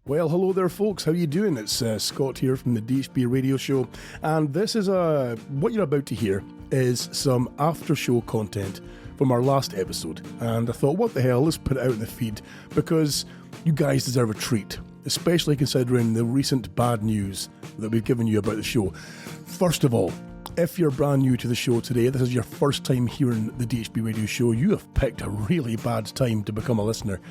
Well, hello there, folks. How you doing? It's Scott here from the DHB Radio Show, and this is what you're about to hear is some after-show content from our last episode. And I thought, what the hell? Let's put it out in the feed because you guys deserve a treat, especially considering the recent bad news that we've given you about the show. First of all, if you're brand new to the show today, this is your first time hearing the DHB Radio Show, you have picked a really bad time to become a listener.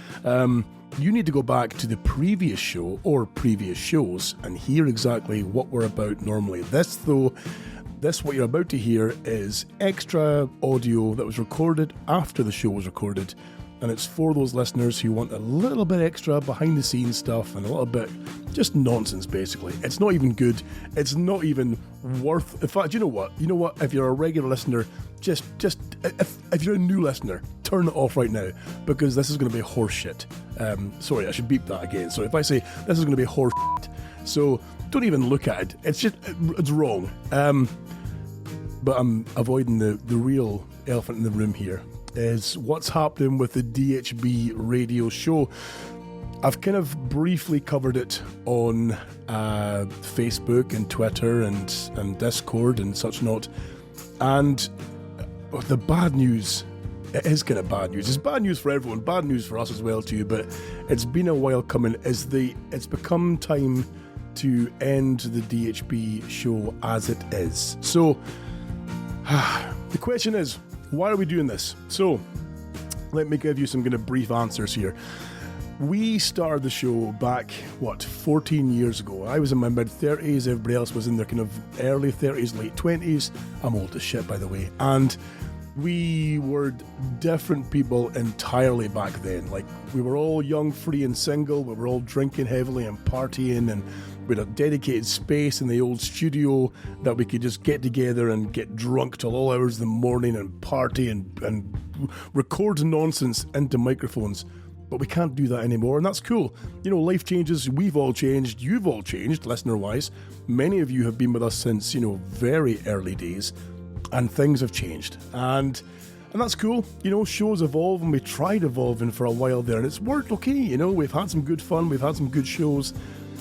You need to go back to the previous show or previous shows and hear exactly what we're about normally. This, what you're about to hear is extra audio that was recorded after the show was recorded, and it's for those listeners who want a little bit extra behind the scenes stuff and a little bit just nonsense, basically. It's not even good. It's not even worth. In fact, you know what? If you're a regular listener, just if you're a new listener, turn it off right now because this is going to be horse shit. Sorry, I should beep that again. So if I say this is going to be horse shit, so don't even look at it. It's wrong. But I'm avoiding the real elephant in the room here. Is what's happening with the DHB Radio Show. I've kind of briefly covered it on Facebook and Twitter and Discord and such not. And the bad news, it is kind of bad news. It's bad news for everyone, bad news for us as well too, but it's been a while coming. It's become time to end the DHB show as it is. So, the question is, why are we doing this? So, let me give you some kind of brief answers here. We started the show back, 14 years ago. I was in my mid-30s, everybody else was in their kind of early 30s, late 20s. I'm old as shit, by the way. And we were different people entirely back then. Like, we were all young, free and single. We were all drinking heavily and partying, and we had a dedicated space in the old studio that we could just get together and get drunk till all hours of the morning and party and record nonsense into microphones. But we can't do that anymore, and that's cool. You know, life changes, we've all changed, you've all changed, listener-wise. Many of you have been with us since, very early days, and things have changed. And that's cool. Shows evolve, and we tried evolving for a while there, and it's worked okay. We've had some good fun, we've had some good shows,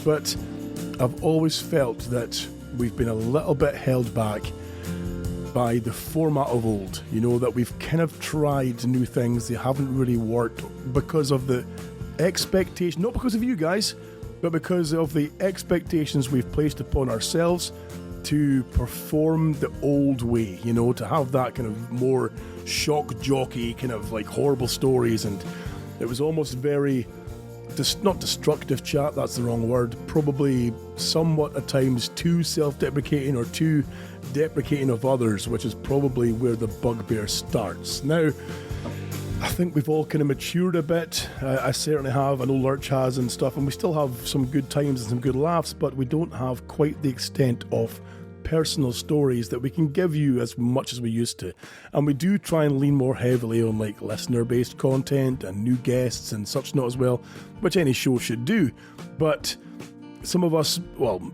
but I've always felt that we've been a little bit held back by the format of old, that we've kind of tried new things, they haven't really worked because of the expectation, not because of you guys, but because of the expectations we've placed upon ourselves to perform the old way, to have that kind of more shock jockey kind of like horrible stories, and it was almost very not destructive chat, that's the wrong word, probably somewhat at times too self-deprecating or too deprecating of others, which is probably where the bugbear starts. Now, I think we've all kind of matured a bit. I certainly have. I know Lurch has and stuff, and we still have some good times and some good laughs, but we don't have quite the extent of personal stories that we can give you as much as we used to. And we do try and lean more heavily on like listener-based content and new guests and such not as well, which any show should do. But some of us,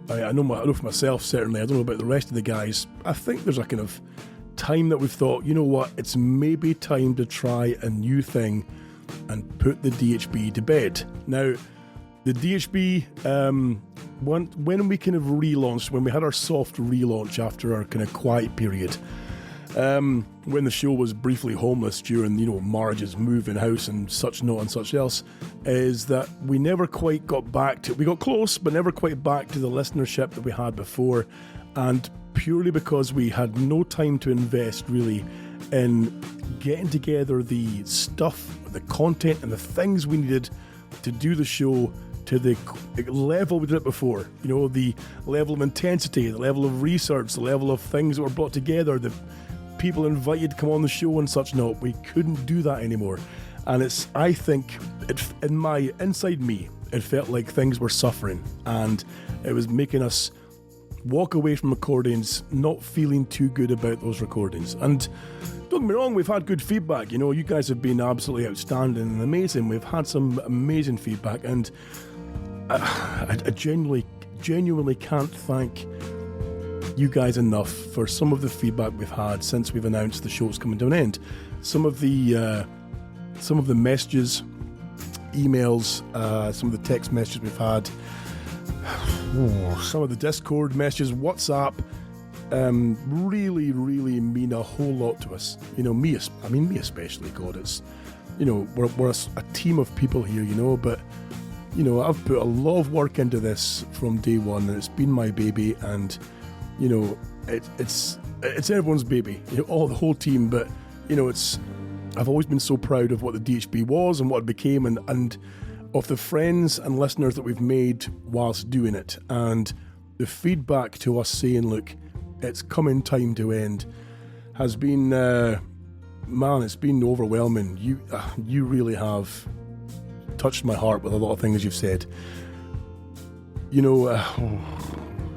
I know for myself certainly, I don't know about the rest of the guys, I think there's a kind of time that we've thought, it's maybe time to try a new thing and put the DHB to bed. Now, the DHB, when we kind of relaunched, when we had our soft relaunch after our kind of quiet period, when the show was briefly homeless during, Marge's moving house and such not and such else, is that we never quite got back to, we got close, but never quite back to the listenership that we had before, and purely because we had no time to invest really in getting together the stuff, the content and the things we needed to do the show to the level we did it before. The level of intensity, the level of research, the level of things that were brought together, the people invited to come on the show and such not. We couldn't do that anymore. And I think, inside me, it felt like things were suffering, and it was making us walk away from recordings not feeling too good about those recordings. And don't get me wrong, we've had good feedback. You guys have been absolutely outstanding and amazing. We've had some amazing feedback, and I genuinely can't thank you guys enough for some of the feedback we've had since we've announced the show's coming to an end. Some of the messages, emails, some of the text messages we've had, some of the Discord messages, WhatsApp, really, really mean a whole lot to us. You know, me especially, God, it's, you know, we're a team of people here, you know, but, you know, I've put a lot of work into this from day one, and it's been my baby, and, you know, it's everyone's baby, you know, the whole team, but, you know, I've always been so proud of what the DHB was and what it became, and of the friends and listeners that we've made whilst doing it, and the feedback to us saying, look, it's coming time to end, has been, man, it's been overwhelming. You really have touched my heart with a lot of things you've said. You know,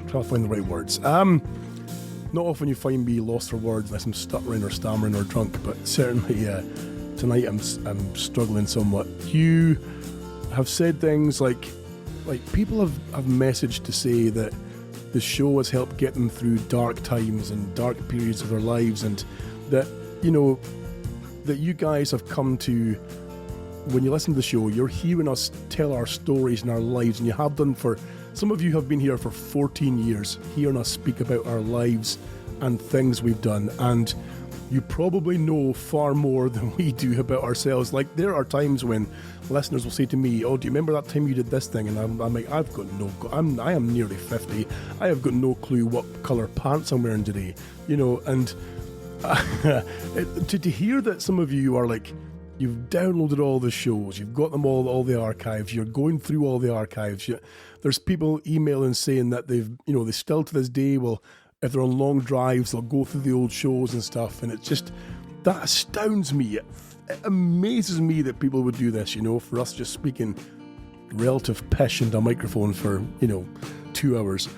trying to find the right words. Not often you find me lost for words unless I'm stuttering or stammering or drunk, but certainly tonight I'm struggling somewhat. You have said things like people have messaged to say that the show has helped get them through dark times and dark periods of their lives, and that, you know, that you guys have come to, when you listen to the show, you're hearing us tell our stories and our lives, and you have done for, some of you have been here for 14 years, hearing us speak about our lives and things we've done, and you probably know far more than we do about ourselves. Like, there are times when listeners will say to me, oh, do you remember that time you did this thing? And I'm like, I am nearly 50. I have got no clue what colour pants I'm wearing today. You know, and to hear that some of you are like, you've downloaded all the shows, you've got them all the archives, you're going through all the archives. There's people emailing saying that they still to this day will, if they're on long drives, they'll go through the old shows and stuff, and it's just, that astounds me. It amazes me that people would do this, you know, for us just speaking relative pish into a microphone for, 2 hours.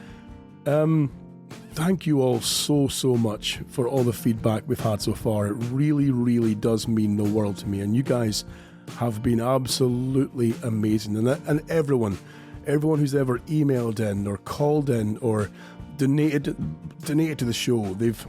Thank you all so much for all the feedback we've had so far. It really, really does mean the world to me, and you guys have been absolutely amazing. And everyone who's ever emailed in or called in or donated to the show, they've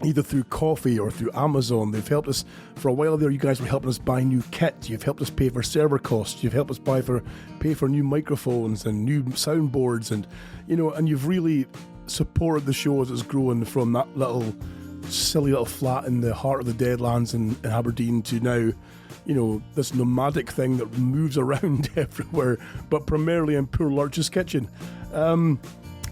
either through coffee or through Amazon, they've helped us. For a while there, you guys were helping us buy new kit, you've helped us pay for server costs, you've helped us pay for new microphones and new soundboards, and and you've really supported the show as it's grown from that silly little flat in the heart of the Deadlands in Aberdeen to now, this nomadic thing that moves around everywhere, but primarily in poor Lurch's kitchen.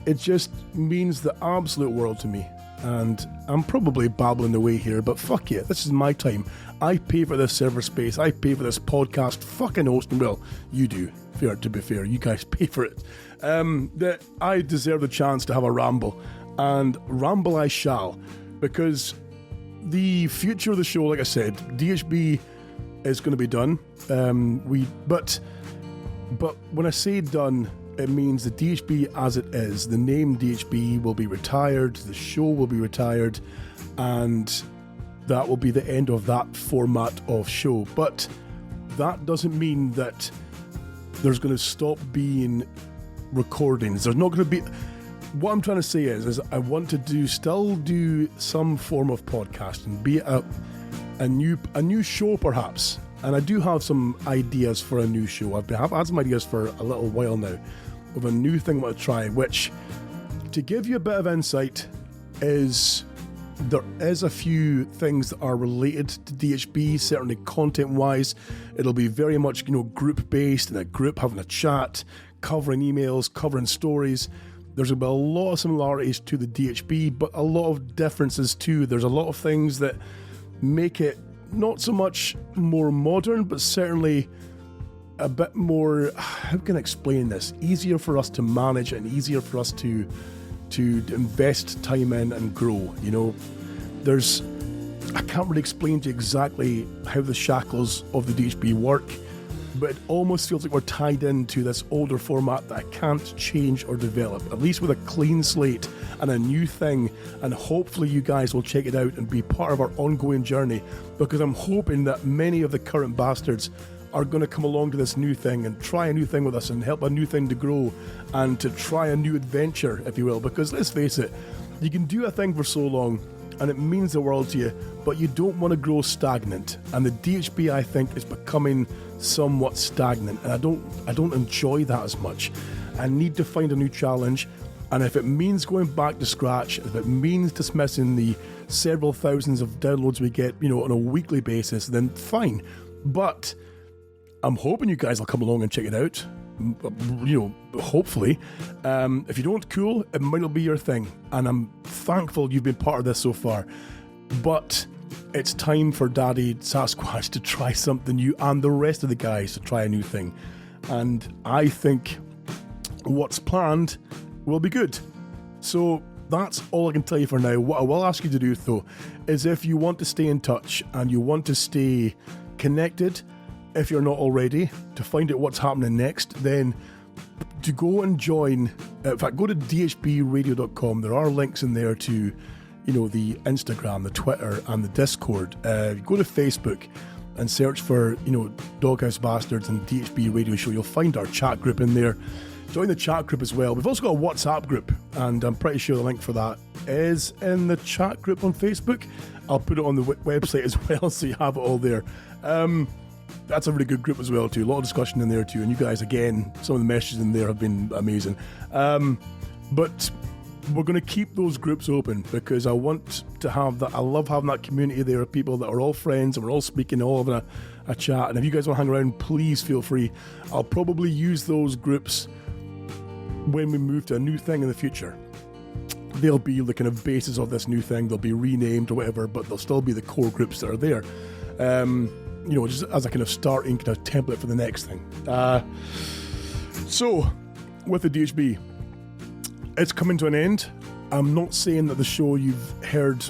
It just means the absolute world to me. And I'm probably babbling away here, but fuck it, this is my time. I pay for this server space, I pay for this podcast fucking hosting. Well, you do, to be fair, you guys pay for it. That I deserve the chance to have a ramble, and ramble I shall, because the future of the show, like I said, DHB is going to be done. But when I say done, it means the DHB as it is, the name DHB will be retired, the show will be retired, and that will be the end of that format of show. But that doesn't mean that there's going to stop being recordings. There's not going to be... What I'm trying to say is I want to still do some form of podcasting, be it a new show perhaps. And I do have some ideas for a new show. I've had some ideas for a little while now of a new thing I want to try, which, to give you a bit of insight, is there is a few things that are related to DHB, certainly content-wise. It'll be very much, group-based, in a group having a chat, covering emails, covering stories. There's going to be a lot of similarities to the DHB, but a lot of differences too. There's a lot of things that make it not so much more modern, but certainly a bit more, how can I explain this? Easier for us to manage and easier for us to invest time in and grow. I can't really explain to you exactly how the shackles of the DHB work, but it almost feels like we're tied into this older format that I can't change or develop, at least with a clean slate and a new thing, and hopefully you guys will check it out and be part of our ongoing journey, because I'm hoping that many of the current bastards are going to come along to this new thing and try a new thing with us and help a new thing to grow and to try a new adventure, if you will, because let's face it, you can do a thing for so long and it means the world to you, but you don't want to grow stagnant. And the DHB, I think, is becoming somewhat stagnant, and I don't enjoy that as much. I need to find a new challenge, and if it means going back to scratch, if it means dismissing the several thousands of downloads we get, on a weekly basis, then fine. But I'm hoping you guys will come along and check it out. Hopefully. If you don't, cool, it might not be your thing, and I'm thankful you've been part of this so far. But it's time for Daddy Sasquatch to try something new, and the rest of the guys to try a new thing. And I think what's planned will be good. So that's all I can tell you for now. What I will ask you to do, though, is if you want to stay in touch and you want to stay connected, if you're not already, to find out what's happening next, then to go and join, in fact, go to dhbradio.com. There are links in there to, the Instagram, the Twitter, and the Discord. Go to Facebook and search for, Doghouse Bastards and DHB Radio Show. You'll find our chat group in there. Join the chat group as well. We've also got a WhatsApp group, and I'm pretty sure the link for that is in the chat group on Facebook. I'll put it on the website as well, so you have it all there. That's a really good group as well too. A lot of discussion in there too, and you guys, again, some of the messages in there have been amazing. But we're going to keep those groups open because I want to have that. I love having that community there of people that are all friends and we're all speaking, all having a chat. And if you guys want to hang around, please feel free. I'll probably use those groups when we move to a new thing in the future. They'll be the kind of basis of this new thing. They'll be renamed or whatever, but they'll still be the core groups that are there. Just as a kind of starting kind of template for the next thing. So, with the DHB, it's coming to an end. I'm not saying that the show you've heard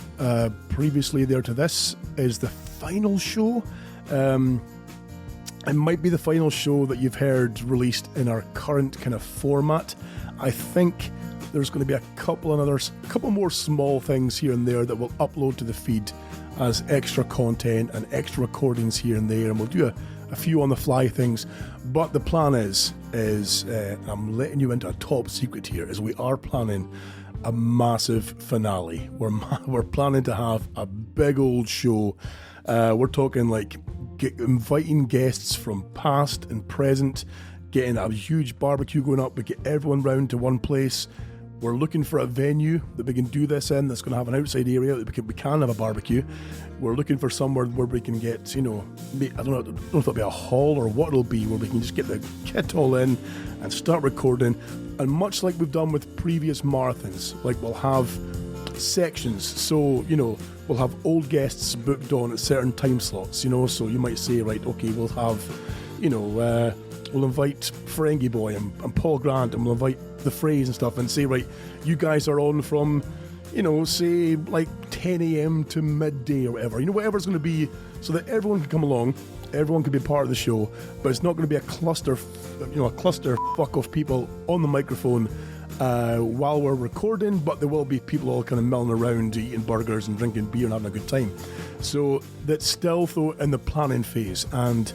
previously there to this is the final show. It might be the final show that you've heard released in our current kind of format. I think there's going to be a couple more small things here and there that we'll upload to the feed as extra content and extra recordings here and there, and we'll do a few on the fly things. But the plan is I'm letting you into a top secret here, is we are planning a massive finale. We're planning to have a big old show. We're talking like inviting guests from past and present, getting a huge barbecue going up, but get everyone round to one place. We're looking for a venue that we can do this in that's going to have an outside area that we can have a barbecue. We're looking for somewhere where we can get, I don't know if it'll be a hall or what it'll be, where we can just get the kit all in and start recording. And much like we've done with previous marathons, like we'll have sections. So, we'll have old guests booked on at certain time slots, so you might say, right, okay, we'll have, we'll invite Ferengi Boy and Paul Grant, and we'll invite the Phrase and stuff, and say, right, you guys are on from, say like 10 a.m. to midday or whatever, whatever's going to be, so that everyone can come along, everyone can be part of the show, but it's not going to be a cluster fuck of people on the microphone while we're recording, but there will be people all kind of milling around, eating burgers and drinking beer and having a good time. So that's still, though, in the planning phase, and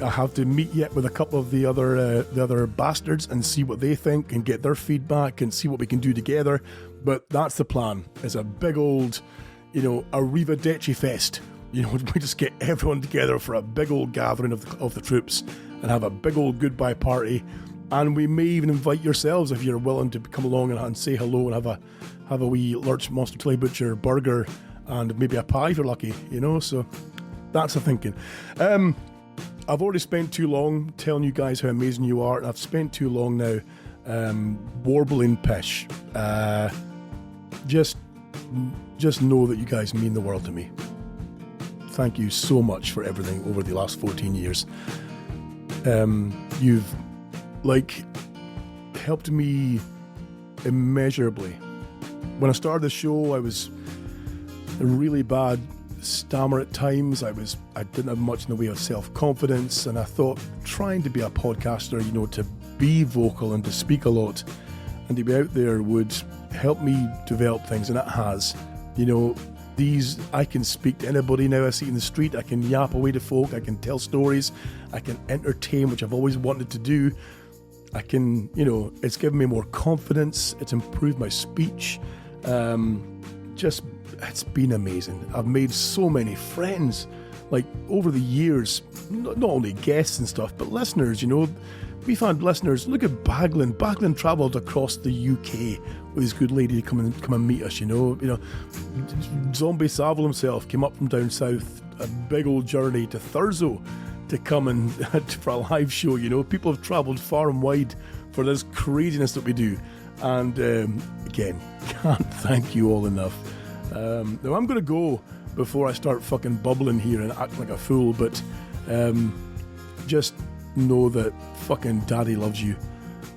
I have to meet yet with a couple of the other bastards and see what they think and get their feedback and see what we can do together. But that's the plan. It's a big old, Arrivederci Fest. We just get everyone together for a big old gathering of the troops and have a big old goodbye party. And we may even invite yourselves if you're willing to come along and say hello and have a wee Lurch Monster Tilly Butcher burger and maybe a pie if you're lucky. So that's the thinking. I've already spent too long telling you guys how amazing you are, and I've spent too long now warbling pish. Just know that you guys mean the world to me. Thank you so much for everything over the last 14 years. You've helped me immeasurably. When I started the show, I was a really bad stammer at times. I didn't have much in the way of self-confidence, and I thought trying to be a podcaster, to be vocal and to speak a lot and to be out there would help me develop things, and it has. I can speak to anybody now I see in the street. I can yap away to folk. I can tell stories. I can entertain, which I've always wanted to do. I can, it's given me more confidence. It's improved my speech. it's been amazing. I've made so many friends, like over the years, not only guests and stuff, but listeners, We've had listeners. Look at Baglin. Baglin travelled across the UK with his good lady to come and meet us. Zombie Savile himself came up from down south, a big old journey to Thurso to come and for a live show. People have travelled far and wide for this craziness that we do. And again, can't thank you all enough. Now I'm going to go before I start fucking bubbling here and act like a fool. But just know that fucking Daddy loves you,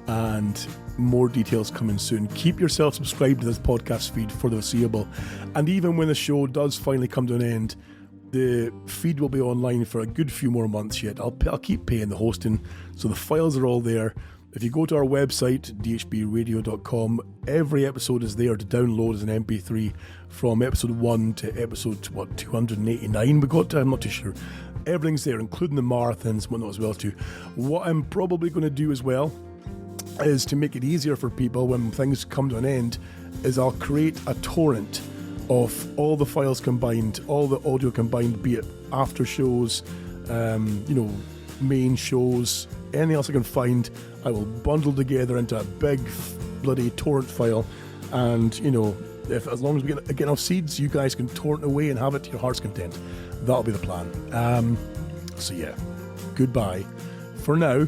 and more details coming soon. Keep yourself subscribed to this podcast feed for the foreseeable, and even when the show does finally come to an end, the feed will be online for a good few more months yet. I'll keep paying the hosting, so the files are all there. If you go to our website, dhbradio.com, every episode is there to download as an MP3 from episode 1 to episode 289 we got to, I'm not too sure. Everything's there, including the marathons and whatnot as well too. What I'm probably going to do as well is to make it easier for people when things come to an end, is I'll create a torrent of all the files combined, all the audio combined, be it after shows, main shows, anything else I can find. I will bundle together into a big bloody torrent file, and as long as we get enough seeds, you guys can torrent away and have it to your heart's content. That'll be the plan. So yeah, goodbye for now.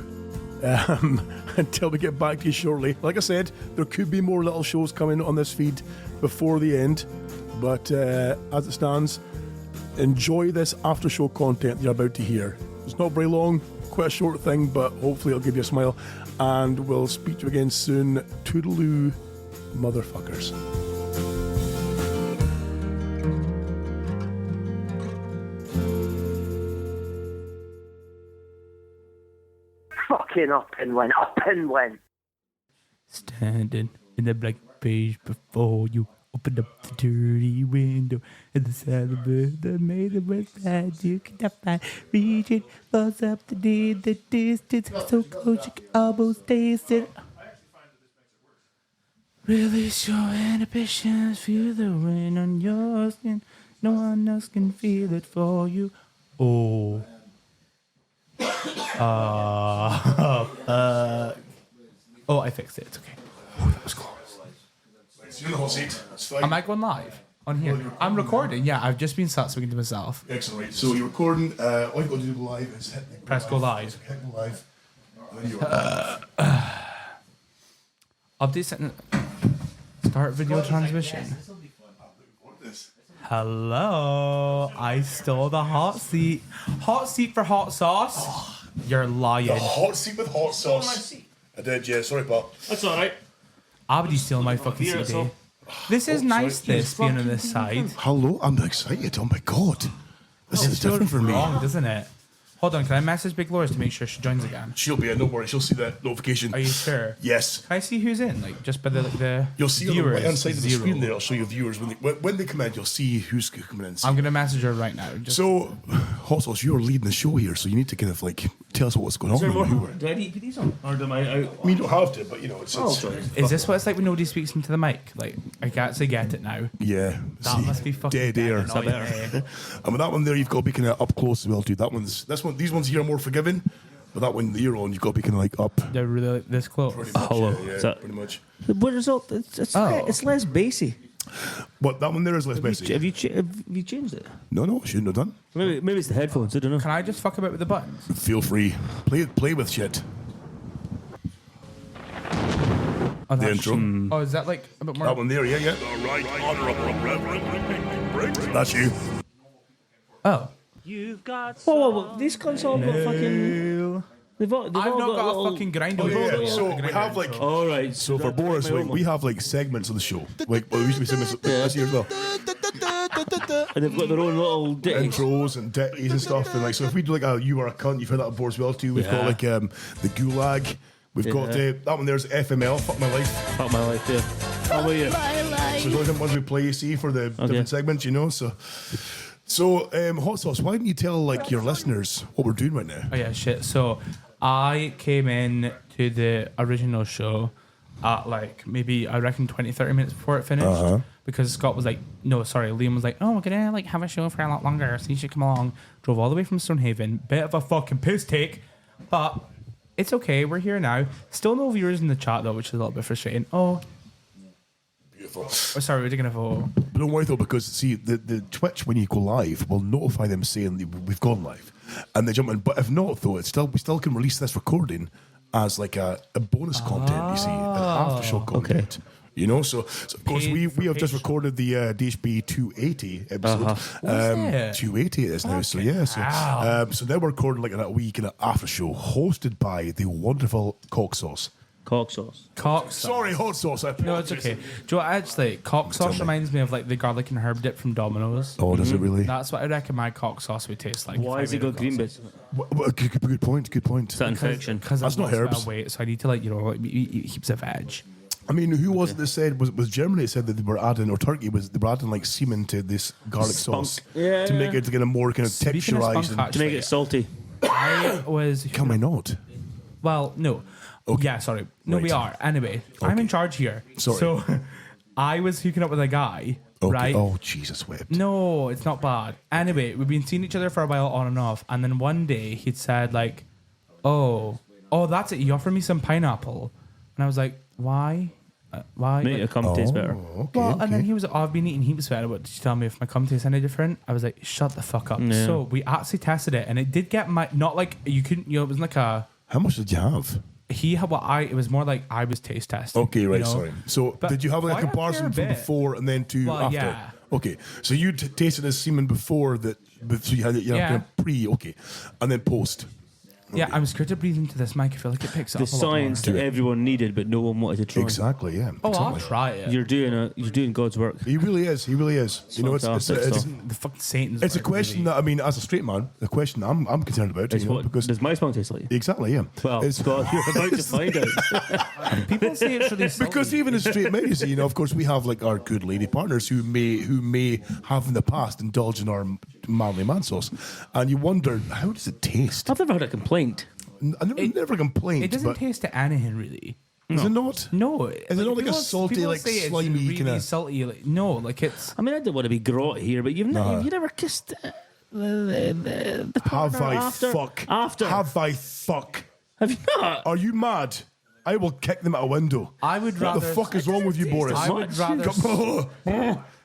Until we get back to you shortly. Like I said, there could be more little shows coming on this feed before the end, but as it stands, enjoy this after show content you're about to hear. It's not very long, quite a short thing, but hopefully it'll give you a smile, and we'll speak to you again soon. Toodaloo, motherfuckers. Fucking up and went. Standing in the black page before you, opened up the dirty window, and the sound of it that made it was bad. You cannot find reaching, falls up the distance, so close you can almost taste it. Release your inhibitions, feel the rain on your skin. No one else can feel it for you. Oh. I fixed it. It's okay. That was close. You're in the hot seat. That's fine. Am I going live on here? I'm recording. Yeah, I've just been sat speaking to myself. Excellent. Right. So you're recording. All you've got to do live is hit Press go live. Hit go live. And then you're Update setting. Start video transmission. Hello. I stole the hot seat. Hot seat for hot sauce. You're lying. the hot seat with hot sauce. I did, yeah. Sorry, pal. That's alright. How would you steal my fucking Beer, CD? so- This is nice, sorry. this, being on this side. Hello, I'm excited. Oh my god. This is different for me. Wrong, doesn't it? Hold on, can I message Big Loris to make sure she joins again? She'll be in, don't worry. She'll see that notification. Are you sure? Yes. Can I see who's in? Like, just by the You'll see on the viewers, right hand side of the zero. screen there. I'll show you viewers. When they come in, you'll see who's coming in. I'm going to message her right now. Just So, Hot Sauce, you're leading the show here, so you need to kind of tell us what's going on. Do I need to put these on? Or do I out? I mean, you don't have to, but it's sorry. is this what it's like when nobody speaks into the mic? Like, I can't say get it now. yeah. That See, must be fucking dead air. annoying, eh? And with that one there, you've got to be kind of up close as well, dude. These ones here are more forgiving, but that one that you're on, you've got to be kind of like up. They're really this close. Pretty much, Hello. yeah, Is that- pretty much. What result? It's less bassy. But that one there is less messy. Have you changed it? No, shouldn't have done. Maybe it's the headphones. I don't know. Can I just fuck about with the buttons? Feel free. Play with shit. Oh, The that's- intro. Oh, is that like a bit more? That one there, yeah. The right honourable Reverend. That's you. Oh. Whoa. These cunts all got fucking. They've all I've got not got little- a fucking grinder. Oh, yeah. intro. So A we grinder have like. intro. All right. So for Boris, my like, own we one. have like segments of the show. Like, well, we used to be segments this year as well. And they've got their own little ditties. Intros and ditties and stuff. And like, so if we do like a You Are a Cunt, you've heard that before as well too. We've got Yeah. like the Gulag. We've got Yeah. that one there's FML, Fuck My Life. Fuck my life, yeah. How about you? So those are the different ones we play, you see, for the different segments, So, Hot Sauce, why didn't you tell like your listeners what we're doing right now? Oh yeah, shit. So I came in to the original show at like maybe I reckon 20, 30 minutes before it finished. Because Scott was like, no, sorry, Liam was like, oh, we're gonna like have a show for a lot longer, so you should come along. Drove all the way from Stonehaven. Bit of a fucking piss take, but it's okay. We're here now. Still no viewers in the chat though, which is a little bit frustrating. Oh, Beautiful. oh sorry, we're taking a photo. But don't worry though, because see, the Twitch when you go live will notify them saying that we've gone live, and they jump in. But if not, though, we still can release this recording as like a bonus content. You see, an after show content. Okay. You know, so of course we have just recorded the DHB 280 episode. 280 it is now. So yeah, so now we're recording like a wee kind of after show hosted by the wonderful Cock Sauce. Cock sauce. Cock sauce. Sorry, hot sauce. No, it's okay. Do you know what, actually, cock sauce reminds me of like the garlic and herb dip from Domino's. Oh, does it really? That's what I reckon my cock sauce would taste like. Why has it got green bits? Good point. Good point. Is that infection? Because That's not herbs. Weight, so I need to like eat heaps of veg. I mean, who was it that said was Germany said that they were adding, or Turkey they were adding like semen to this garlic sauce to make it to get a more kind of Speaking of spunk, texturized. To make it salty. I was. Can we not? Well, no. Okay. Yeah, sorry. No, Right. we are. Anyway, I'm in charge here. Sorry. So I was hooking up with a guy, Okay. right? Oh Jesus, whipped. No, it's not bad. Anyway, we've been seeing each other for a while on and off, and then one day he'd said like, oh, that's it. He offered me some pineapple, and I was like, why? Why? Make it come taste better. Okay, Well, and then okay. he was like, oh, I've been eating heaps of it. What, did you tell me if my cum tastes any different? I was like, shut the fuck up. Yeah. So we actually tested it, and it did get not like, you couldn't, it wasn't like a, How much did you have? he had it was more like I was taste testing. Okay, right. you know? Sorry. So But did you have like why a a comparison fair from bit? before and then to Well, after? yeah. Okay. So you tasted as semen before that. So you had it. You Yeah. kind of pre. Okay, and then post. Yeah, I'm scared to breathe into this mic. I feel like it picks it The up a lot science more. that everyone needed, but no one wanted to try. Exactly. Yeah. Oh, I'll exactly. try it. You're doing God's work. He really is. He really is. You know, it's fantastic stuff. The fucking Satan's it's a work, question really. that I mean, as a straight man, the question I'm concerned about. It's You know, what because does my spunk taste like? exactly, yeah. Well, It's- Scott, you're about to find out. People say it's really salty. because even as straight men, you see, you know, of course, we have like our good lady partners who may have in the past indulged in our manly man sauce, and you wonder how does it taste? I've never had a complaint. I never complained. It doesn't but taste to anything really. is it not? No, Is it not like a salty, people like, say it's slimy really kinda- salty? Like, no, like it's. I mean, I don't want to be grotty here, but you never kissed the Have partner I after? fuck? After. Have I fuck? Have you not? Are you mad? I will kick them out a window. I would What rather. the fuck is wrong with you, Boris? I would rather.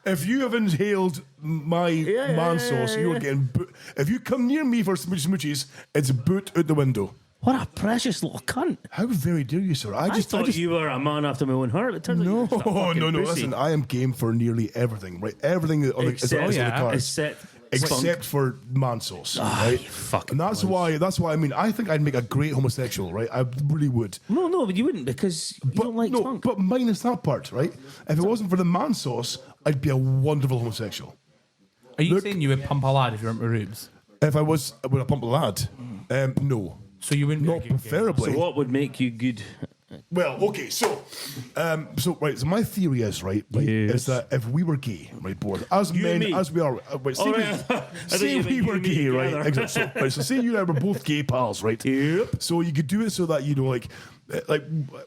If you have inhaled my man sauce, you are getting. If you come near me for smoochies, it's boot out the window. What a precious little cunt. How very dare you, sir? I thought you were a man after my own heart. It turns out No, you're just a fucking no. pussy. Listen, I am game for nearly everything. Right, everything is on Except, the cards. Except for man sauce, right? fucking and that's why I mean I think I'd make a great homosexual, right? I really would. No, but you wouldn't because you don't like spunk. But minus that part, right? If it wasn't for the man sauce, I'd be a wonderful homosexual. Are you Look- saying you would pump a lad if you weren't with rubes? If I was with a pump lad, no. So you wouldn't. Not be a gay. preferably. So what would make you good? Well, okay, so my theory is is that if we were gay, right, board as You and men me. as we are, right, say, Oh, we, right. I thought say you meant we you were and me gay, right? together. Exactly. So say you and I were both gay pals, right? Yep. So you could do it so that you know, like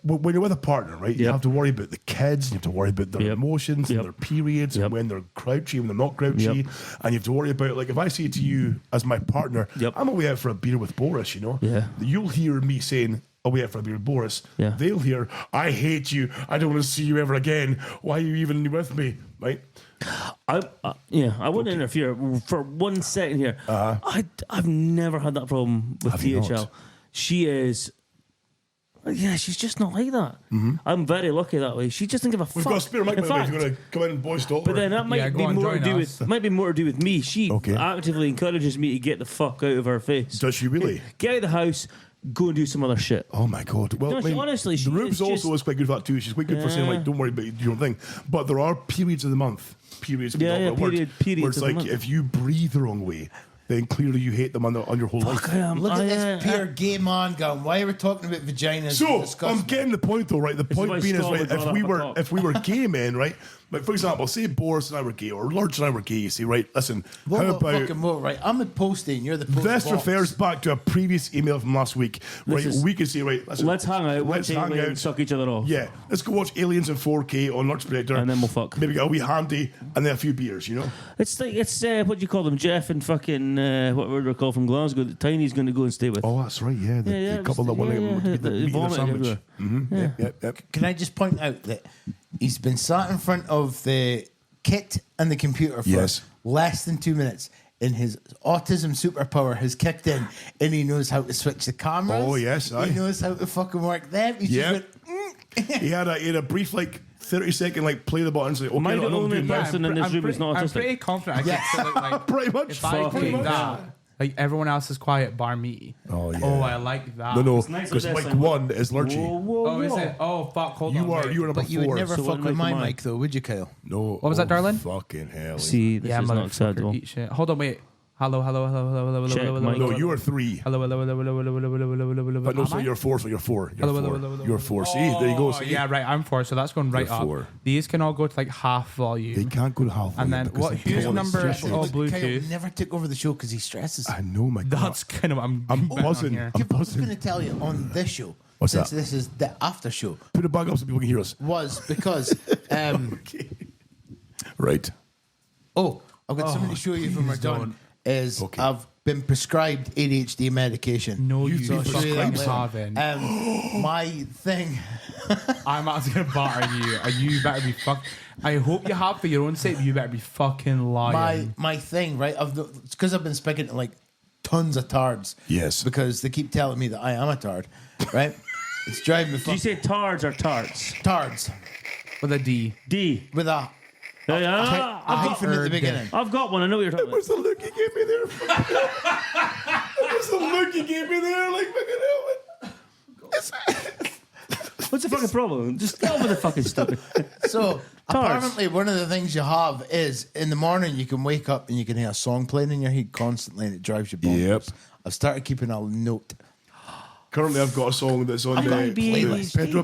when you're with a partner, right? You Yep. have to worry about the kids, you have to worry about their Yep. emotions, and Yep. their periods, Yep. and when they're grouchy, when they're not grouchy, Yep. and you have to worry about like if I say to you as my partner, Yep. I'm away out for a beer with Boris, you know, Yeah. you'll hear me saying. Away out for a beer with Boris. Yeah. They'll hear, I hate you. I don't want to see you ever again. Why are you even with me? Right? I want to interfere for 1 second here. I've never had that problem with Have you THL. not? She is. Yeah, she's just not like that. I'm very lucky that way. She just doesn't give a We've fuck. got a spare mic, In by the way, if fact, you're going to come in and boys talk. but then that might Yeah, be go on, more to join do us. with more to do with me. She Okay. actively encourages me to get the fuck out of her face. Does she really? Get out of the house, go and do some other shit. Oh my god! Well, No, honestly, she the Rubes is also just- is quite good for that too. She's quite good for saying like, "Don't worry about your own thing." But there are periods of the month, periods. Yeah, where periods it's of the like month. if you breathe the wrong way, then clearly you hate them on your whole life. Look at this pure gay man going, why are we talking about vaginas? So Disgusting. I'm getting the point though, right? The why point being is, Scott right, would rather have a if we were gay men, right? Like for example, say Boris and I were gay, or Lurch and I were gay. You see, right? Listen, how about fucking whoa, right? I'm the postie and you're the post this box. refers back to a previous email from last week, right? We could say, right, listen, Let's hang out. let's Let's hang hang out. out. Suck each other off. Yeah, let's go watch Aliens in 4K on Lurch Projector, And then we'll fuck. Maybe get a wee handy and then a few beers, you know. It's like what do you call them? Jeff and fucking what were they called from Glasgow? That Tiny's going to go and stay with. Oh, that's right. Yeah, the couple that want to get the meat in their vomit sandwich. everywhere. Yep. Can I just point out that he's been sat in front of the kit and the computer for Yes. less than 2 minutes, and his autism superpower has kicked in, and he knows how to switch the cameras. Oh, yes, aye. He knows how to fucking work them. He Yeah. just went, He had a brief 30-second play the buttons. Like, okay, Am I the I'm only doing that. person in this room is not I'm autistic? pretty confident I can look like Pretty much. if I Fucking take that, like everyone else is quiet bar me. Oh, yeah. Oh, I like that. No, nice because with this mic thing. one is Lurchy. Oh, is it? Oh, fuck. Hold on. You are wait. number but you would 4. never So fuck what with my mic am I? mic, though, would you, Kyle? No. What was that, darling? Fucking hell. See, this Yeah, is not motherfucker, acceptable. eat shit. Hold on, wait. Hello. Check mic. No, you are 3. Hello. But no, so you're 4, so you're 4. You're 4. See, there you go. Oh, See? yeah, right. I'm 4, so that's going right You're up. 4. These can all go to like half They volume. can't go to half. And then what? Whose number? Just, Oh, Kyle Bluetooth. never took over the show because he stresses. I know, my God. That's kind of I'm I'm betting on buzzing. here. I'm I was going buzzing. to tell you on this show, What's since that? this is the after show, Put it back up so people can hear us. was because Right. I've got something to show you from our please done. don't. Is Okay. I've been prescribed ADHD medication. No, You've you been I'll show you that prescribed later. haven't. My thing. I'm actually gonna batter you. You better be fuck. I hope you have for your own sake. But you better be fucking lying. My thing, right? It's because I've been speaking to like tons of tards. Yes. Because they keep telling me that I am a tard, right? It's driving me Did you say tards or tarts? tards With a D. D. with a Yeah, hyphen at the beginning. I've got one. I know what you're talking about. What's the look you gave me there? What's the look you gave me there? Like, fucking hell. What's the fucking problem? Just get over the fucking stupid. So apparently, one of the things you have is in the morning you can wake up and you can hear a song playing in your head constantly, and it drives you bonkers. Yep. I've started keeping a note. Currently, I've got a song that's on the playlist. Pedro.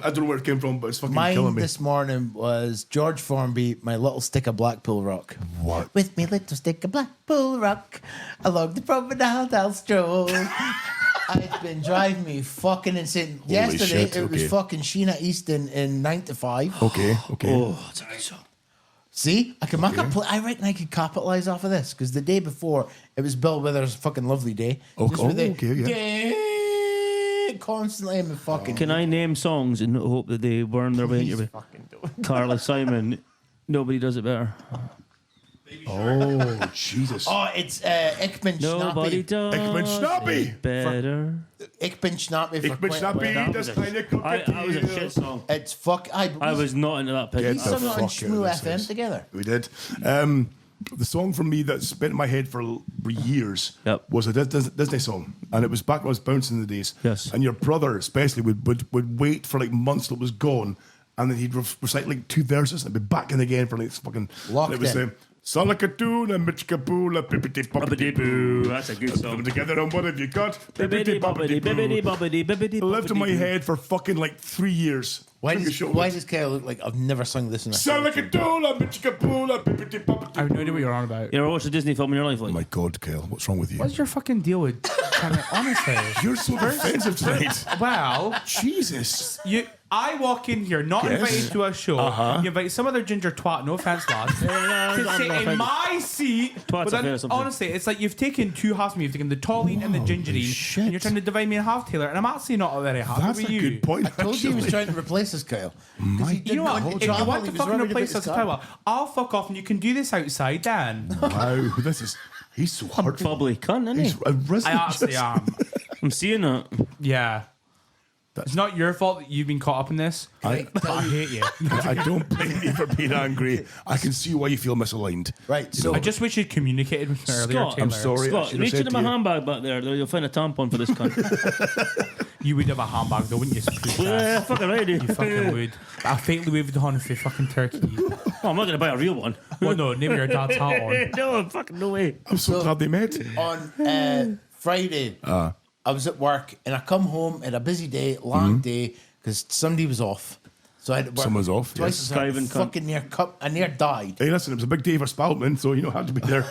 I don't know where it came from, but it's fucking Mine killing me. this morning was George Formby, My Little Stick of Blackpool Rock. What? With me little stick of Blackpool Rock, along the promenade I'll stroll. It's been driving me fucking insane. Holy Yesterday, shit, it was okay. fucking Sheena Easton in 9 to 5. Okay. Oh, that's a good song. See, I can make I reckon I could capitalise off of this because the day before it was Bill Withers' fucking lovely day. Okay, Just with the okay, yeah. day constantly in the fucking. Can I name songs and hope that they burn their way into your way? Carly Simon. Nobody does it better. Oh, Jesus. Oh, it's Ich bin Nobody Schnappy. does Ich bin Schnappy. it better. Ich bin Schnappy. Ich bin Schnappy, That das was kleine That was a shit Krokodil. song. It's fuck. I was not into that Get We picture. the sung it on fuck out Shmoo of this FM house. together. We did. The song for me that's been in my head for years Yep. was a Disney song, and it was back when I was bouncing the days. Yes. And your brother especially would wait for like months till it was gone, and then he'd recite like 2 verses and be back in again for like fucking. Locked and it was in. Salakatuna, Mitchkapula, Pippity Bobbidi boo. That's a good Put song. them together and what have you got? Bibbidi bobbidi bibbidi bobbidi bibbidi It lived in my bobbidi boo. head for fucking like 3 years. Why Took a does shot Why with- does Kyle look like I've never sung this in a Salakatula, Mitchkapula, Pippity Poppity. I have no idea what you're on about. You ever watched a Disney film in your life? Oh Like? my God, Kale, what's wrong with you? What's your fucking deal with? Honestly. You're so defensive tonight. Well, Jesus. I walk in here not Yes. invited to a show. You invite some other ginger twat, no offense, lads, to sit in my seat. Twat's But a then, fair assumption. honestly, it's like you've taken 2 halves of me. You've taken the Tolleen and the Gingerine, shit. and you're trying to divide me in half, Taylor. And I'm actually not very happy That's with a you. good point. I told you he was actually. trying to replace us, Kyle. You know what? If you want to fucking replace us with Tyler, I'll fuck off and you can do this outside then. Wow, this is. He's so hard. Bubbly cunt, isn't He's he? a risen. I actually am. I'm seeing that. Yeah. It's not your fault that you've been caught up in this. I hate you. I don't blame you for being angry. I can see why you feel misaligned. Right, so I just wish you'd communicated with me earlier, Scott, Taylor. I'm sorry. I Scott, should have reach said into to my you. handbag back there. You'll find a tampon for this cunt. You would have a handbag though, wouldn't you? Spruce Yeah, ass? fucking right, You dude. fucking would. A fake Louis Vuitton for fucking Turkey. Oh, I'm not going to buy a real one. Well, no, name your dad's hat on. No, fucking no way. I'm so glad they met. On Friday, I was at work and I come home at a busy day, long day, because somebody was off. So I had to work Someone's off, twice yes. as hard. Skiving cunt. Fucking I near died. Hey, listen, it was a big day for Spaltman, so you know, had to be there.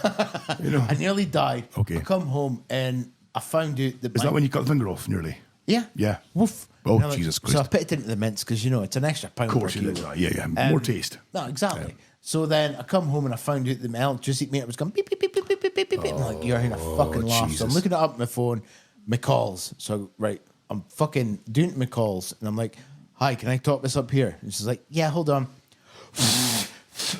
You know, I nearly died. Okay. I come home and I found out that is that when you cut the finger off nearly? Yeah. Yeah. Woof. Oh, And I'm Jesus So I Christ. put it into the mints because, you know, it's an extra pound Of course, per you kilo. did. Yeah. More taste. No, exactly. So then I come home and I found out that my electricity meter was going beep, beep, beep, beep, beep, beep, beep, beep. I'm like, you're having a fucking laugh. So I'm Jesus. looking it up on my phone, my calls. So, right, I'm fucking doing my calls and I'm like, hi, can I talk this up here? And she's like, yeah, hold on.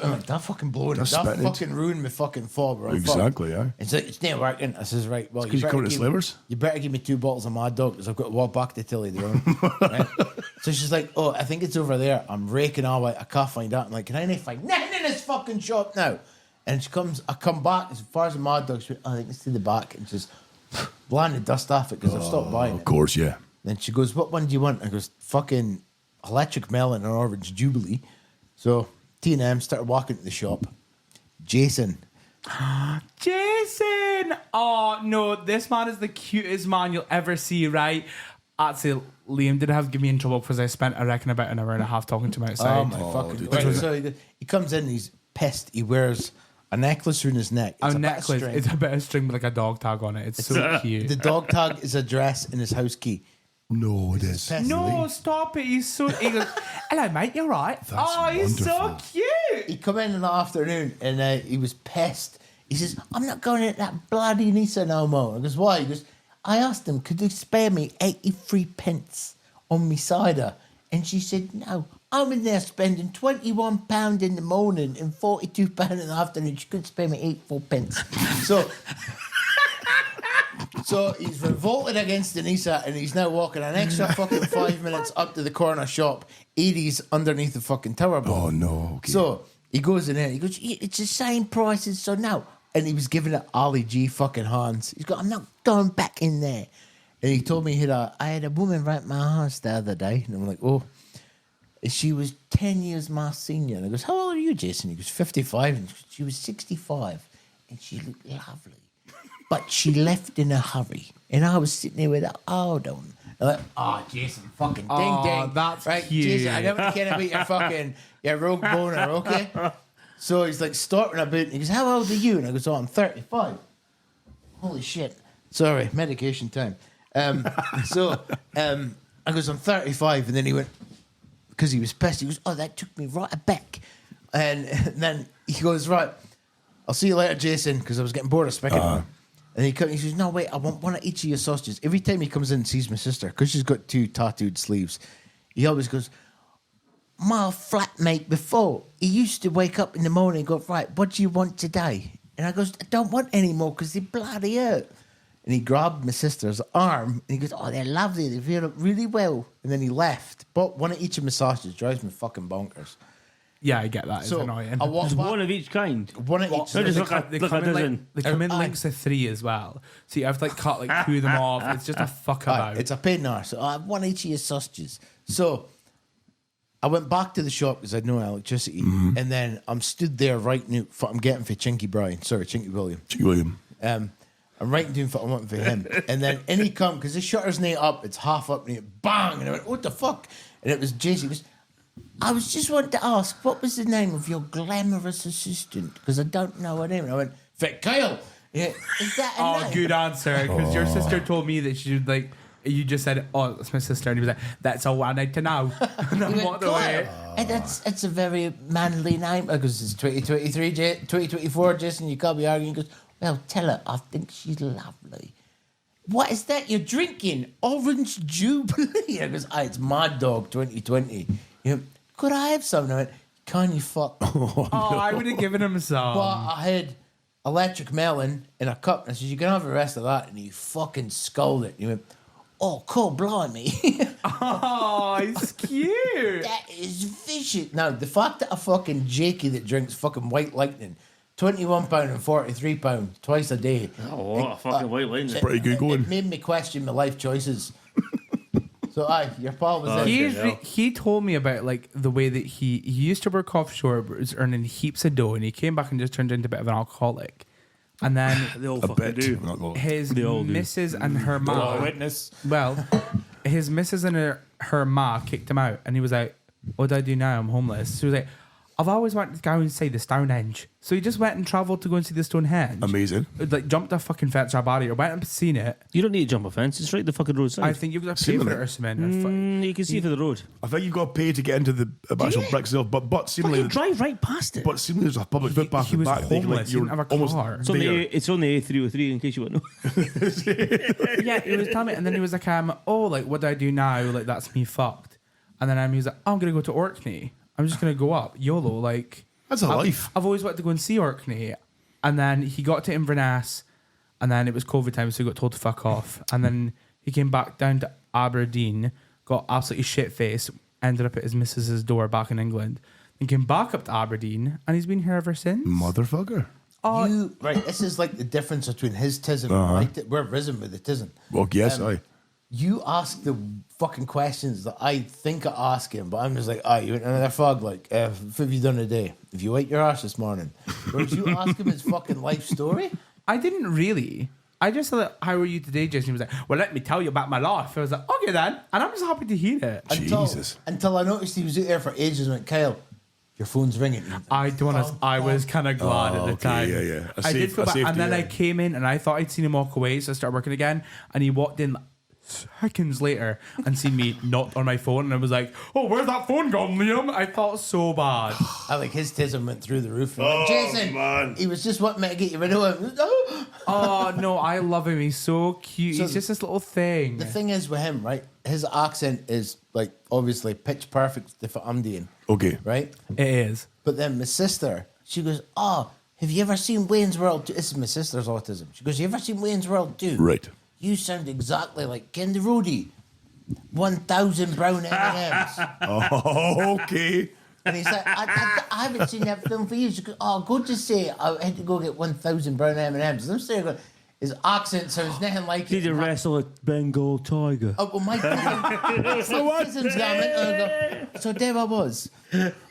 I'm like, that fucking blowing. That's That spitting it. fucking ruined my fucking fob. Right? Exactly, yeah. It's like, it's not working. I says, right, well, 'cause you better covered the give- slivers? You better give me 2 bottles of Mad Dog because I've got to walk back to Tilly. Right? So she's like, oh, I think it's over there. I'm raking all out. I can't find out. I'm like, can I not find nothing in this fucking shop now? And she comes, I come back as far as the Mad Dog. She went, oh, I think it's to the back. And she's blowing the dust off it because I've stopped buying Of it. course, yeah. Then she goes, what one do you want? I goes, fucking electric melon and orange jubilee. So T&M started walking to the shop. Jason. Jason! Oh, no, this man is the cutest man you'll ever see, right? Actually, Liam did have to get me in trouble because I spent, I reckon, about an hour and a half talking to him outside. Oh, my fucking... dude. Right, so he comes in, he's pissed. He wears a necklace around his neck. It's A a bit of necklace. string. It's a bit of string with like a dog tag on it. It's so cute. The dog tag is a dress and his house key. No, it is. Pissed. No, stop it. He's so. He goes, hello, mate. You're right. That's He's so wonderful. cute. He come in the afternoon and he was pissed. He says, I'm not going at that bloody Nisa no more. I goes, why? He goes, I asked him, could they spare me 83 pence on me cider? And she said, no. I'm in there spending £21 in the morning and £42 in the afternoon. She couldn't spare me 84 pence. So he's revolted against Denisa and he's now walking an extra fucking 5 minutes up to the corner shop. 80s underneath the fucking tower block. Oh, no. Okay. So he goes in there. He goes, it's the same prices. So now, and he was giving it Ollie G fucking hands. He's got, I'm not going back in there. And he told me I had a woman right my house the other day, and I'm like, oh. And she was 10 years my senior. And I goes, how old are you, Jason? He goes, 55. And she was 65, and she looked lovely, but she left in a hurry. And I was sitting there with her, hold on. I'm like, oh, Jason, fucking ding Oh, ding. that's right, cute. Jason, I don't really care about your fucking your rogue boner, okay? So he's like starting a bit. He goes, how old are you? And I goes, oh, I'm 35. Holy shit. Sorry, medication time. I goes, I'm 35. And then he went, because he was pissed, he goes, oh, that took me right aback. And then he goes, right, I'll see you later, Jason, because I was getting bored of speaking to him. And he says, no, wait, I want one of each of your sausages. Every time he comes in and sees my sister, because she's got 2 tattooed sleeves, he always goes, my flatmate before, he used to wake up in the morning and go, right, what do you want today? And I goes, I don't want any more because they bloody hurt. And he grabbed my sister's arm and he goes, oh, they're lovely. They feel it really well. And then he left. Bought one of each of my sausages. Drives me fucking bonkers. Yeah, I get that. It's So annoying. I walked back. One of each kind. One of each. No, just They look come- at- they look come at in dozen. like, they come in Aye. links of 3 as well. So you have to like cut like 2 of them off. It's just a fuck about. It's a pain in the arse. So I have one each of your sausages. So I went back to the shop because I had no electricity. And then I'm stood there writing out what I'm getting for Chinky Brian. Sorry, Chinky William. Chicky William. I'm writing down what I'm wanting for him. And then in he come, because the shutter's not up, it's half up, and he bang! And I went, what the fuck? And it was Jason. He goes, I was just wanting to ask, what was the name of your glamorous assistant? Because I don't know her name. And I went, Fit Kyle. Yeah, is that a name? good answer. Because your sister told me that she would like. You just said, "Oh, that's my sister," and he was like, "That's all I need to know." And I He went, walked away. Kyle. And it's a very manly name. Because it's 2023, 2024, Jason, you can't be arguing. He goes, well, tell her, I think she's lovely. What is that you're drinking? Orange Jubilee. I goes, it's Mad Dog 2020. You know, could I have some? And I went, can you fuck? Oh, I would have given him some. But I had electric melon in a cup. And I said, you can have the rest of that. And he fucking scolded. He went, oh, cool, blimey. Oh, it's cute. That is vicious. Now, the fact that a fucking Jakey that drinks fucking White Lightning, £21 and £43 twice a day. Oh, what a fucking white line. Pretty good going. It made me question my life choices. So, your pal was in. He told me about like the way that he used to work offshore, but was earning heaps of dough, and he came back and just turned into a bit of an alcoholic. And then They all A fucking bit. do. Not going. his They all do. missus and her mom. Witness. Well, his missus and her ma kicked him out, and he was like, "What do I do now? I'm homeless." So he was like, "I've always wanted to go and see the Stonehenge." So he just went and travelled to go and see the Stonehenge. Amazing. Like jumped a fucking fence or a barrier, went and seen it. You don't need to jump a fence. It's right the fucking roadside. I think you've got to pay for it or something. You can see for the road. I think you've got to pay to get into the actual bricks hill, but seemingly, Fucking drive right past it. but seemingly there's a public footpath He at was the back. They can, homeless. He you're didn't have a almost car. It's on the A303 in case you want to know. Yeah, he was telling me, and then he was like, "Oh, like what do I do now? Like that's me fucked." And then he was like, "Oh, I'm gonna go to Orkney. I'm just gonna go up YOLO." Like That's a life. I've always wanted to go and see Orkney. And then he got to Inverness, and then it was COVID time, so he got told to fuck off. And then he came back down to Aberdeen, got absolutely shit faced, ended up at his missus's door back in England. Then came back up to Aberdeen, and he's been here ever since. Motherfucker. Right, this is like the difference between his tism and my we're risen with the tism. Well, yes, aye. You ask the fucking questions that I think I ask him, but I'm just like, you went another fog, like, what have you done today? Have you ate your arse this morning? Whereas you ask him his fucking life story. I didn't really. I just said, "How are you today, Jason?" He was like, "Well, let me tell you about my life." I was like, "Okay then," and I'm just happy to hear it. Jesus. Until I noticed he was out there for ages and went, "Kyle, your phone's ringing." I don't honest, I was kind of glad at the okay, time. yeah. I did feel bad, and then I came in and I thought I'd seen him walk away, so I started working again, and he walked in seconds later and seen me not on my phone, and I was like, "Oh, where's that phone gone, Liam?" I felt so bad. I like his tism went through the roof. And went, Jason, man. he was just wanting me to get you rid of him. Oh no, I love him. He's so cute. So He's just this little thing. The thing is with him, right? His accent is like obviously pitch perfect if I'm doing, Okay. right? It is. But then my sister, she goes, "Oh, have you ever seen Wayne's World 2?" This is my sister's autism. She goes, "You ever seen Wayne's World 2? Right. You sound exactly like Ken the Roadie. 1,000 brown M&Ms." Oh, okay. And he's like, I haven't seen that film for years. She goes, "Oh, go to say I had to go get 1,000 brown M&Ms." And I'm saying, his accent sounds nothing like Did it. you wrestle a Bengal tiger? Oh, well, my cousin's got it. And I go, so there I was.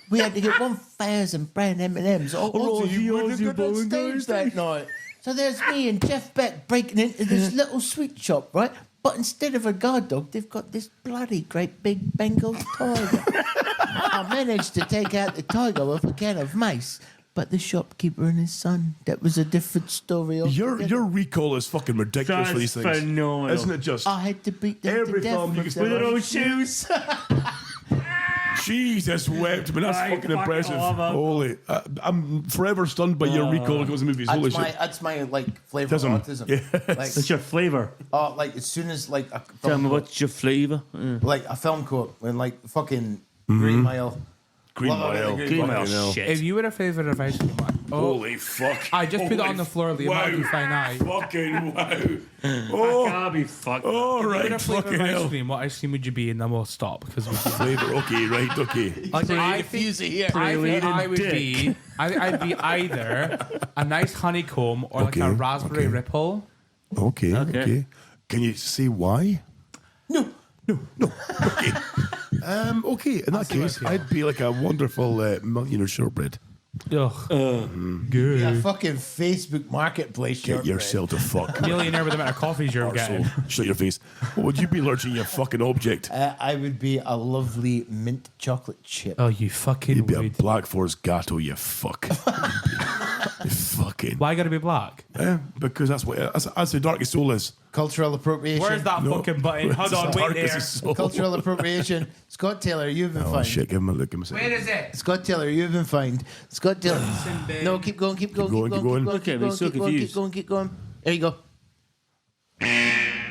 We had to get 1,000 brown M&Ms. Oh, you wouldn't have got on stage that night. So there's me and Jeff Beck breaking into this little sweet shop, right? But instead of a guard dog, they've got this bloody great big Bengal tiger. I managed to take out the tiger with a can of mace, but the shopkeeper and his son, that was a different story. Your recall is fucking ridiculous for these That's things. phenomenal. Isn't it just? I had to beat them Every to death film you with can their put it own on shoes. Jesus wept. I mean, that's Aye, fucking fuck impressive. off, man. Holy. I'm forever stunned by your recall when it comes to movies. Holy shit. That's my like flavor of Tism. autism. Yes. What's your flavour? Like as soon as like a Tell film me quote, what's your flavour? like a film quote when like fucking Green Mile. Green Love it, Mile. Green Green Mile. Mile hell. shit. If you were a favourite of ice cream, Holy fuck. I just put it Holy on the floor, Liam. wow. That'll be fine. Aye. Fucking wow. I Oh, can't be fucked. all If you were right. a flavour Fucking of ice hell. cream, what ice cream would you be? And then we'll stop because we Flavor. Okay, right. Okay. like, I think Praline I and would dick. be. I'd be either a nice honeycomb or like Okay, a raspberry okay. ripple. Okay. Okay. Can you say why? No. Okay. Okay. In that case, I'd be like a wonderful millionaire shortbread. Ugh. Good. Yeah, fucking Facebook Marketplace. Get yourself to fuck. Millionaire with the amount of coffees you're getting. Arsehole. Shut your face. What would you be lurching, you fucking object? I would be a lovely mint chocolate chip. Oh, you fucking You'd be a would. Black Forest Gato, you fuck. You fucking. Why gotta be black? Because that's what that's the darkest soul is. Cultural appropriation. Where's that No. fucking button? Hold on, wait Darkest there. soul. Cultural appropriation. Scott Taylor, you've been Oh fined. shit! Give him a look. Give him a second. Where is it? Scott Taylor, you've been fined. Scott Taylor. No, keep going, keep going, going, keep going. Okay, we're so confused. keep going. There you go.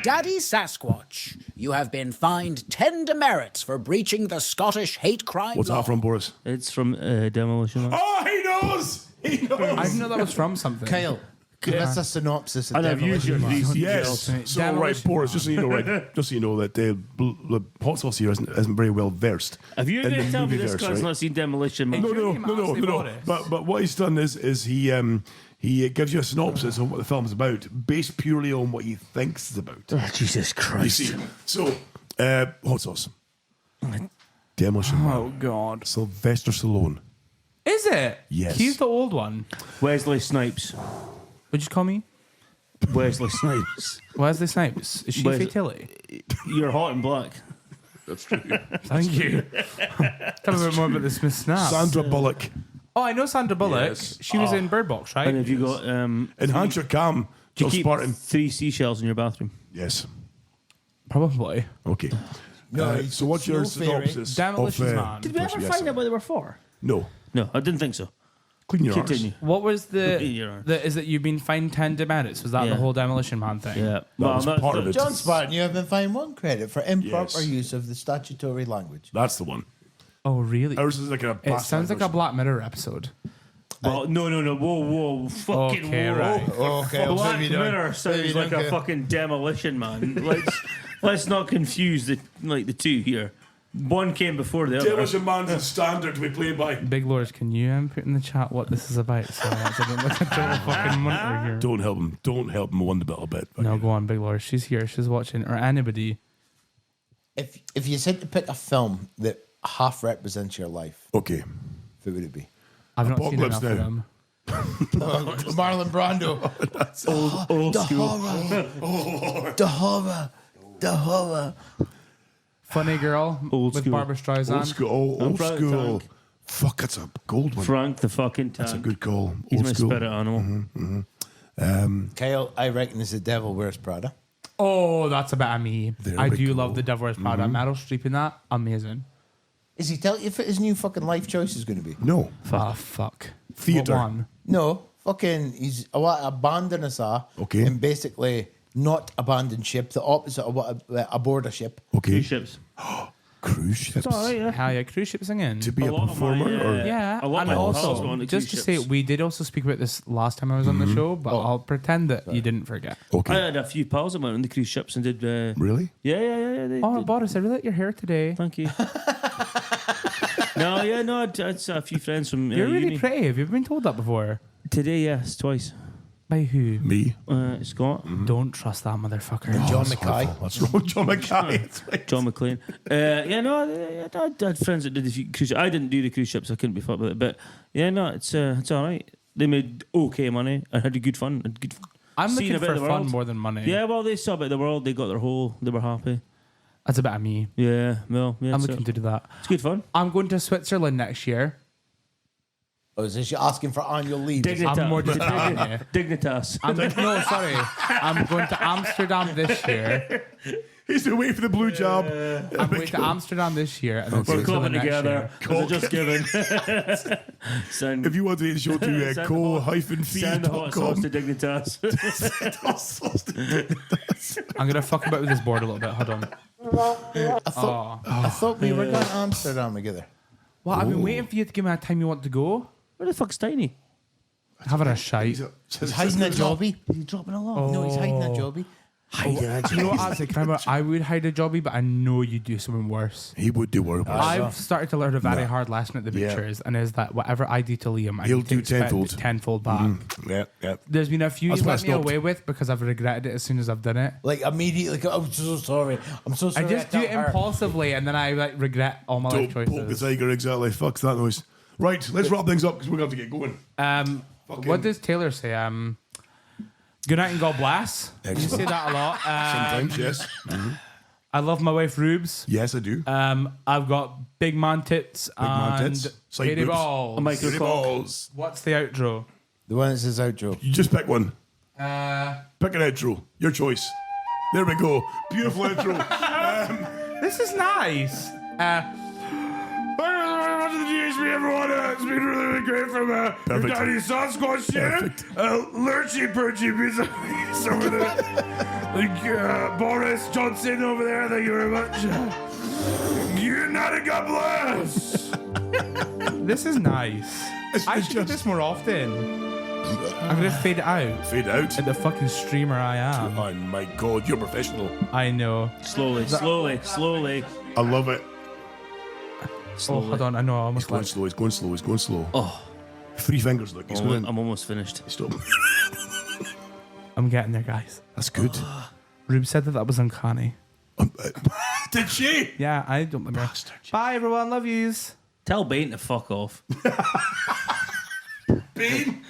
Daddy Sasquatch, you have been fined 10 demerits for breaching the Scottish hate crime What's law. that from, Boris? It's from Demolition Man. Oh, he knows. He knows. I didn't know that was from something. Kyle, give us a synopsis of And I've used Demolition your Man. VC. Yes. So right, Demolition- Boris. Just so you know, right. Just so you know that the hot sauce here isn't very well versed. Have you in going the to tell me movie this verse, guy's right? not seen Demolition Man? No. But what he's done is he gives you a synopsis of what the film's about, based purely on what he thinks it's about. Oh, Jesus You Christ. see, so Hot sauce. Demolition Man. Oh, God. Sylvester Stallone. Is it? Yes. He's the old one. Wesley Snipes. Would you call me? Wesley Snipes. Wesley Snipes. Is she Wesley- Fatality? You're hot and black. That's true. Thank you. Tell me a bit more about this Miss Snap. Sandra Bullock. Oh, I know Sandra Bullock. Yes. She was in Bird Box, right? And have you got Enhance your cam. do you Jill keep Spartan. 3 seashells in your bathroom? Yes. Probably. Okay. No, So what's your Snow Fairy. synopsis? Demolition of, Man. Did we ever yes. find out what they were for? No. No, I didn't think so. Clean your arse. Continue. What was Clean your arse. is that you've been fined 10 demerits? Was that Yeah. the whole Demolition Man thing? Yeah. was part of it. John Spartan, you have been fined 1 credit for improper Yes. use of the statutory language. That's the one. Oh, really? Ours is like a. It sounds like a Black Mirror episode. Well, no. Whoa. Fucking Okay, whoa. right. Okay, Black maybe don't. Mirror sounds Maybe like don't a care. fucking demolition man. Let's not confuse the two here. One came before the other. Demolition Man's a standard to be played by. Big Lords, can you put in the chat what this is about? So I don't look at total fucking munter here. Don't help him. Don't help him one little bit. No, go on, Big Lords. She's here. She's watching. Or anybody. If you said to pick a film that half represents your life, Okay. who would it be? I've not seen Apocalypse enough of Now. them. Marlon Brando. Old The school. horror. The horror. The horror. Funny Girl Old with school. Barbara Streisand. Old school. Old Frank school. Tank. Fuck, that's a gold one. Frank the fucking That's a tank. good call. He's Old my school. spirit animal. Kyle, I reckon is The Devil Wears Prada. Oh, that's a bit of me. There I we do go. love The Devil Wears Prada. Meryl Streep in that. Amazing. Is he telling you if his new fucking life choice is going to be? No. Ah, fuck. Theatre. What one? No, fucking, he's what abandon us are. Okay. And basically not abandon ship, the opposite of what aboard a ship. Okay. Cruise ships. Cruise ships. It's all right, yeah. Hell yeah, cruise ship singing. To be a, lot of performer? my, or Yeah, A lot and of my pals also, go on the just to cruise say, ships. we did also speak about this last time I was on the show, but I'll pretend that you didn't forget. Okay. I had a few pals that went on the cruise ships and did. Really? Yeah. They Oh, did. Boris, I really like your hair today. Thank you. No, I had a few friends from You're really uni. pretty. Have you been told that before? Today, yes, twice. By who? Me? Scott, Don't trust that motherfucker. John That's Mackay. awful. That's wrong. John Mackay. That's right. John McClane. I had friends that did a few cruise ships. I didn't do the cruise ships. I couldn't be fucked with it. But yeah, no, it's all right. They made okay money and had good fun. I'm Seeing looking a bit for of the fun world. more than money. Yeah, well, they saw a bit of the world. They got their whole. They were happy. That's a bit of me. Yeah, well, yeah, I'm it's, looking to do that. it's good fun. I'm going to Switzerland next year. Oh, is this you asking for annual leave? I'm more just telling you. Dignitas. No, sorry. I'm going to Amsterdam this year. He's away for the blue job. I'm going to Amsterdam this year. And then We're Switzerland clubbing next together. year. They're just given. Send, If you want the show to Send the hot- send the hot sauce to co-feed.com. Dignitas. I'm going to fuck about with this board a little bit. Hold on. I thought we were going to Amsterdam together. Well, I've been waiting for you to give me a time you want to go. Where the fuck's Tiny? Having a shite. He's hiding a jobby. Is he dropping along? No, he's hiding a jobby. You know what, actually, can I, remember, I would hide a jobby, but I know you'd do something worse. He would do work. I've started to learn a very hard lesson at the Yeah. Butchers, and is that whatever I do to Liam, I He'll need to do expect tenfold. tenfold back. Yeah. There's been a few That's he's why I let me stopped. away with because I've regretted it as soon as I've done it. Like immediately, go, I'm so sorry. I'm so I sorry. just do it can't hurt." impulsively, and then I like regret all my life Don't poke the choices. tiger, exactly. Fuck that noise. Right, let's wrap things up because we're going to have to get going. What does Taylor say? Good night and God bless. You Excellent. say that a lot. Sometimes, yes. I love my wife Rubes. Yes, I do. I've got big man tits man and tits, side Katie boobs. balls. A micro City cock. balls. What's the outro? The one that says outro. You just pick one. Uh, Pick an outro. Your choice. There we go. Beautiful outro. this is nice. Welcome to the DHB, everyone. It's been really great from your Perfect. daddy Sasquatch here. Lurchy Perchy Pizza over there. Boris Johnson over there. Thank you very much. Good night and God bless. This is nice. I should do this more often. I'm gonna fade it out. Fade out. At the fucking streamer I am. Oh my God, you're professional. I know. Slowly. I love it. Oh, hold on. I know. I He's almost going left. slow. He's going slow. He's going slow. Oh, 3 fingers, look. He's going. I'm almost finished. Stop. I'm getting there, guys. That's good. Rube said that was uncanny. Did she? Yeah, I don't remember. Bye, everyone. Love yous. Tell Bane to fuck off. Bane?